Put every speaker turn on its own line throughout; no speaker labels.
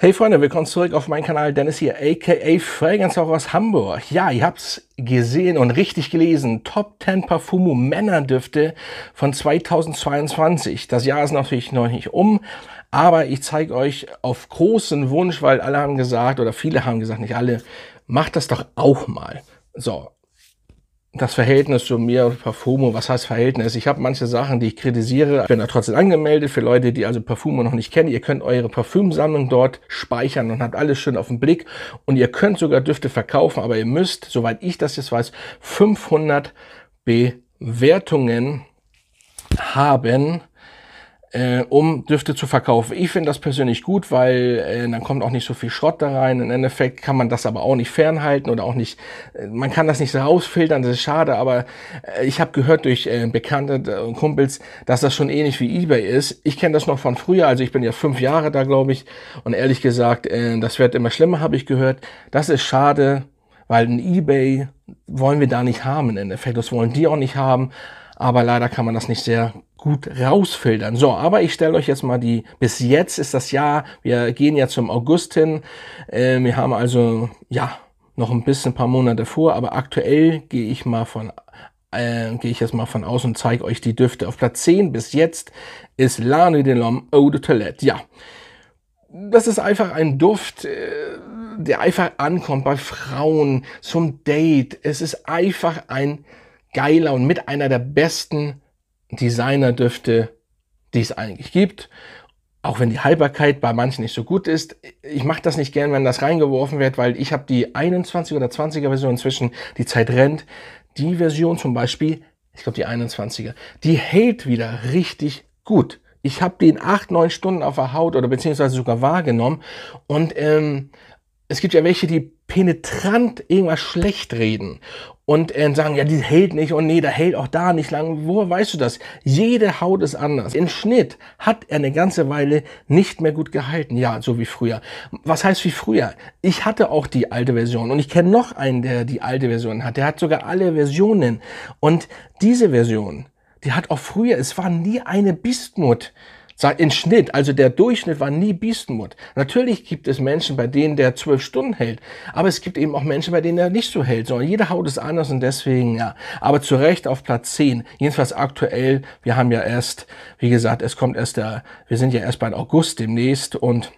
Hey Freunde, willkommen zurück auf meinen Kanal. Dennis hier, aka Fragrance auch aus Hamburg. Ja, ihr habt's gesehen und richtig gelesen. Top 10 Parfumo Männerdüfte von 2022. Das Jahr ist natürlich noch nicht um, aber ich zeige euch auf großen Wunsch, weil alle haben gesagt, oder viele haben gesagt, nicht alle, macht das doch auch mal. So. Das Verhältnis zu mir und Parfumo, was heißt Verhältnis? Ich habe manche Sachen, die ich kritisiere. Ich bin da trotzdem angemeldet für Leute, die also Parfumo noch nicht kennen. Ihr könnt eure Parfümsammlung dort speichern und habt alles schön auf den Blick. Und ihr könnt sogar Düfte verkaufen, aber ihr müsst, soweit ich das jetzt weiß, 500 Bewertungen haben, um Düfte zu verkaufen. Ich finde das persönlich gut, weil dann kommt auch nicht so viel Schrott da rein. Im Endeffekt kann man das aber auch nicht fernhalten oder auch nicht, man kann das nicht so rausfiltern, das ist schade, aber ich habe gehört durch Bekannte und Kumpels, dass das schon ähnlich wie eBay ist. Ich kenne das noch von früher, also ich bin ja 5 Jahre da, glaube ich, und ehrlich gesagt, das wird immer schlimmer, habe ich gehört. Das ist schade, weil ein eBay wollen wir da nicht haben im Endeffekt, das wollen die auch nicht haben, aber leider kann man das nicht sehr gut rausfiltern. So, aber ich stelle euch jetzt mal bis jetzt ist das Jahr, wir gehen ja zum August hin, wir haben also, ja, noch ein paar Monate vor, aber aktuell gehe ich jetzt mal von aus und zeige euch die Düfte. Auf Platz 10 bis jetzt ist La Nuit de l'Homme Eau de Toilette. Ja, das ist einfach ein Duft, der einfach ankommt bei Frauen zum Date. Es ist einfach ein geiler und mit einer der besten Designerdüfte, die es eigentlich gibt. Auch wenn die Haltbarkeit bei manchen nicht so gut ist. Ich mache das nicht gern, wenn das reingeworfen wird, weil ich habe die 21er oder 20er Version inzwischen, die Zeit rennt. Die Version zum Beispiel, ich glaube die 21er, die hält wieder richtig gut. Ich habe den 8-9 Stunden auf der Haut oder beziehungsweise sogar wahrgenommen und es gibt ja welche, die penetrant irgendwas schlecht reden und sagen, ja, die hält nicht und nee, der hält auch da nicht lang. Woher weißt du das? Jede Haut ist anders. Im Schnitt hat er eine ganze Weile nicht mehr gut gehalten. Ja, so wie früher. Was heißt wie früher? Ich hatte auch die alte Version und ich kenne noch einen, der die alte Version hat. Der hat sogar alle Versionen. Und diese Version, die hat auch früher, es war nie eine Bismut. In Schnitt, also der Durchschnitt war nie Bismut. Natürlich gibt es Menschen, bei denen der 12 Stunden hält, aber es gibt eben auch Menschen, bei denen er nicht so hält, sondern jede Haut ist anders und deswegen, ja. Aber zu Recht auf Platz 10, jedenfalls aktuell, wir haben ja erst, wie gesagt, wir sind ja erst bei August demnächst und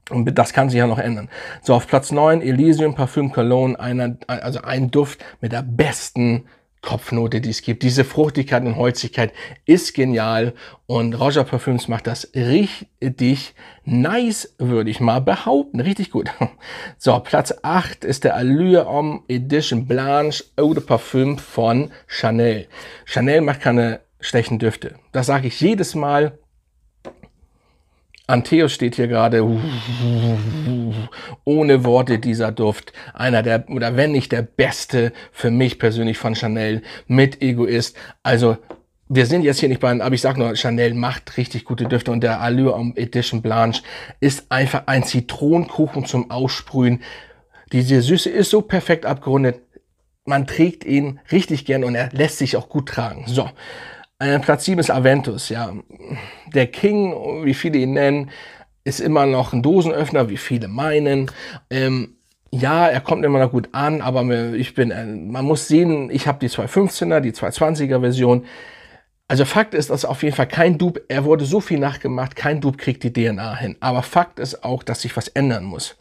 das kann sich ja noch ändern. So, auf Platz 9, Elysium Parfum Cologne, also ein Duft mit der besten Kopfnote, die es gibt. Diese Fruchtigkeit und Holzigkeit ist genial und Roger Parfüms macht das richtig nice, würde ich mal behaupten. Richtig gut. So, Platz 8 ist der Allure Homme Edition Blanche Eau de Parfum von Chanel. Chanel macht keine schlechten Düfte. Das sage ich jedes Mal. Antheus steht hier gerade, ohne Worte dieser Duft, einer der, oder wenn nicht der beste für mich persönlich von Chanel, mit Egoist. Also wir sind jetzt hier nicht bei, aber ich sag nur, Chanel macht richtig gute Düfte und der Allure Homme Edition Blanche ist einfach ein Zitronenkuchen zum Aussprühen. Diese Süße ist so perfekt abgerundet, man trägt ihn richtig gern und er lässt sich auch gut tragen. So. Platz 7 ist Aventus, ja. Der King, wie viele ihn nennen, ist immer noch ein Dosenöffner, wie viele meinen. Ja, er kommt immer noch gut an, aber man muss sehen, ich habe die 215er, die 220er Version. Also Fakt ist, dass auf jeden Fall kein Dupe, er wurde so viel nachgemacht, kein Dupe kriegt die DNA hin. Aber Fakt ist auch, dass sich was ändern muss.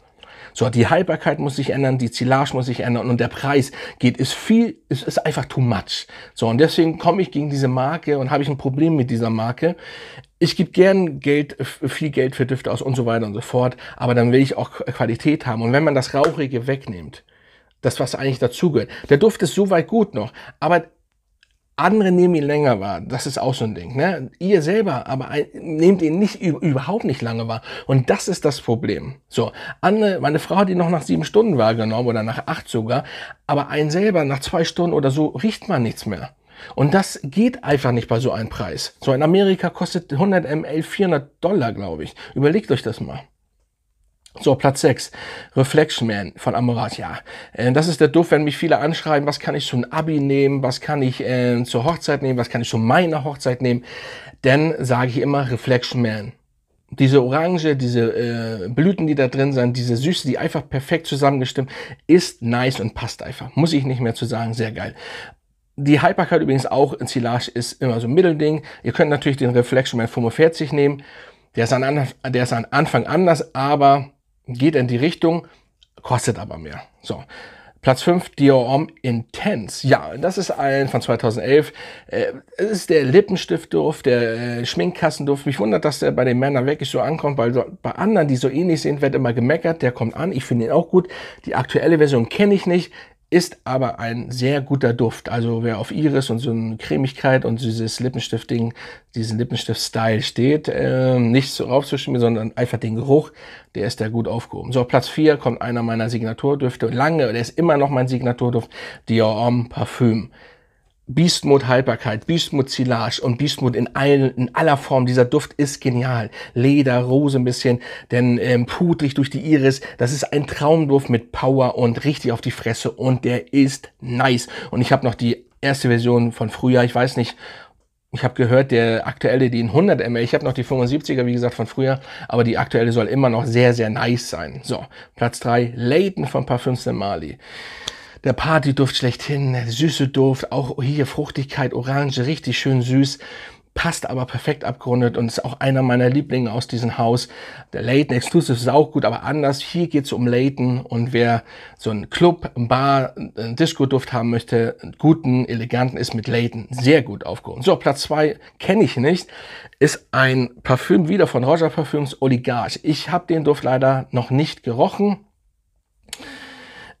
So, die Haltbarkeit muss sich ändern, die Silage muss sich ändern und der Preis ist einfach too much. So, und deswegen komme ich gegen diese Marke und habe ich ein Problem mit dieser Marke. Ich gebe gern viel Geld für Düfte aus und so weiter und so fort, aber dann will ich auch Qualität haben. Und wenn man das Rauchige wegnimmt, das, was eigentlich dazugehört, der Duft ist soweit gut noch, aber andere nehmen ihn länger wahr. Das ist auch so ein Ding. Ne? Ihr selber aber nehmt ihn überhaupt nicht lange wahr. Und das ist das Problem. So, meine Frau hat ihn noch nach 7 Stunden wahrgenommen oder nach 8 sogar. Aber einen selber nach 2 Stunden oder so riecht man nichts mehr. Und das geht einfach nicht bei so einem Preis. So, in Amerika kostet 100 ml $400, glaube ich. Überlegt euch das mal. So, Platz 6, Reflection Man von Amorat. Ja, das ist der Duft, wenn mich viele anschreiben, was kann ich zu einem Abi nehmen, was kann ich zur Hochzeit nehmen, was kann ich zu meiner Hochzeit nehmen. Dann sage ich immer Reflection Man. Diese Orange, diese Blüten, die da drin sind, diese Süße, die einfach perfekt zusammengestimmt, ist nice und passt einfach. Muss ich nicht mehr zu sagen, sehr geil. Die Haltbarkeit übrigens auch in Silage ist immer so ein Mittelding. Ihr könnt natürlich den Reflection Man 45 nehmen. Der ist an Anfang anders, aber geht in die Richtung, kostet aber mehr. So. Platz 5, Dior Homme Intense. Ja, das ist ein von 2011. Es ist der Lippenstiftduft, der Schminkkassenduft. Mich wundert, dass der bei den Männern wirklich so ankommt, weil bei anderen, die so ähnlich sind, wird immer gemeckert. Der kommt an. Ich finde ihn auch gut. Die aktuelle Version kenne ich nicht. Ist aber ein sehr guter Duft. Also wer auf Iris und so eine Cremigkeit und dieses Lippenstift-Ding, diesen Lippenstift-Style steht, nicht so raufzuschmieren, sondern einfach den Geruch, der ist da gut aufgehoben. So, Platz 4 kommt einer meiner Signaturdüfte. Lange, der ist immer noch mein Signaturduft, Dior Homme Parfüm. Beast Mode Haltbarkeit, Beast Mode Silage und Beast Mode in aller Form. Dieser Duft ist genial. Leder, Rose ein bisschen, denn pudrig durch die Iris. Das ist ein Traumduft mit Power und richtig auf die Fresse und der ist nice. Und ich habe noch die erste Version von früher. Ich weiß nicht, ich habe gehört, der aktuelle, die in 100 ml, ich habe noch die 75er, wie gesagt, von früher, aber die aktuelle soll immer noch sehr, sehr nice sein. So, Platz 3, Layton von Parfums de Marly. Der Partyduft schlechthin, der süße Duft, auch hier Fruchtigkeit, Orange, richtig schön süß, passt aber perfekt abgerundet und ist auch einer meiner Lieblinge aus diesem Haus. Der Layton Exclusive ist auch gut, aber anders. Hier geht es um Layton und wer so einen Club, Bar, einen Disco-Duft haben möchte, einen guten, eleganten, ist mit Layton sehr gut aufgehoben. So, Platz 2 kenne ich nicht, ist ein Parfüm wieder von Roger Parfüms, Oligarch. Ich habe den Duft leider noch nicht gerochen.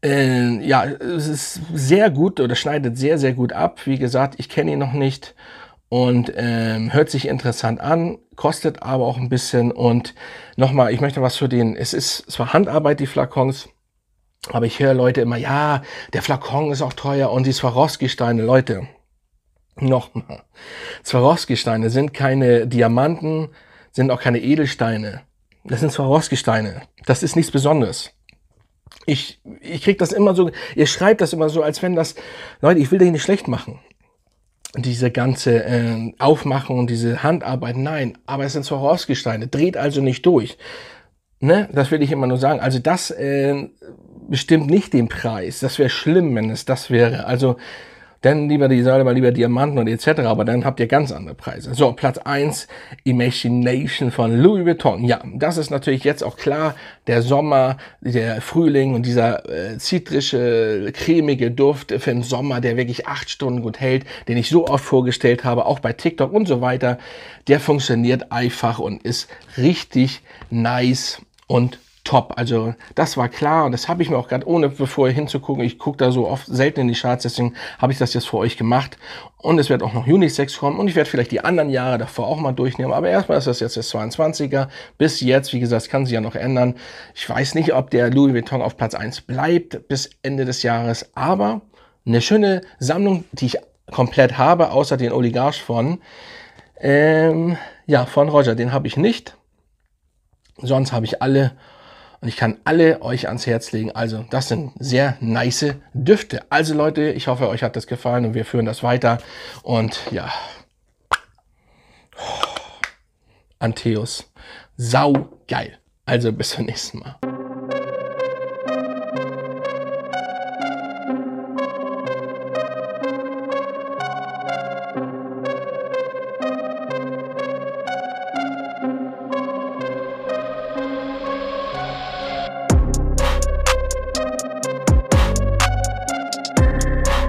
Ja, es ist sehr gut oder schneidet sehr, sehr gut ab. Wie gesagt, ich kenne ihn noch nicht und hört sich interessant an, kostet aber auch ein bisschen. Und nochmal, ich möchte was für den, es ist zwar Handarbeit, die Flakons, aber ich höre Leute immer, ja, der Flakon ist auch teuer und die Swarovski-Steine, Leute, nochmal, Swarovski-Steine sind keine Diamanten, sind auch keine Edelsteine. Das sind Swarovski-Steine. Das ist nichts Besonderes. Ich krieg das immer so, ihr schreibt das immer so, als wenn das, Leute, ich will den nicht schlecht machen. Diese ganze Aufmachung und diese Handarbeit, nein, aber es sind Swarovski-Steine, dreht also nicht durch. Ne? Das will ich immer nur sagen. Also das bestimmt nicht den Preis. Das wäre schlimm, wenn es das wäre. Also dann lieber lieber Diamanten und etc., aber dann habt ihr ganz andere Preise. So, Platz 1, Imagination von Louis Vuitton. Ja, das ist natürlich jetzt auch klar, der Sommer, der Frühling und dieser zitrische, cremige Duft für den Sommer, der wirklich 8 Stunden gut hält, den ich so oft vorgestellt habe, auch bei TikTok und so weiter, der funktioniert einfach und ist richtig nice und top. Also das war klar und das habe ich mir auch gerade ohne bevor hinzugucken, ich gucke da so oft selten in die Charts, deswegen habe ich das jetzt für euch gemacht und es wird auch noch Unisex kommen und ich werde vielleicht die anderen Jahre davor auch mal durchnehmen, aber erstmal ist das jetzt das 22er, bis jetzt, wie gesagt, kann sich ja noch ändern. Ich weiß nicht, ob der Louis Vuitton auf Platz 1 bleibt bis Ende des Jahres, aber eine schöne Sammlung, die ich komplett habe, außer den Oligarch von ja, von Roger, den habe ich nicht, sonst habe ich alle. Und ich kann alle euch ans Herz legen. Also das sind sehr nice Düfte. Also Leute, ich hoffe, euch hat das gefallen und wir führen das weiter. Und ja, Antheus, sau geil. Also bis zum nächsten Mal.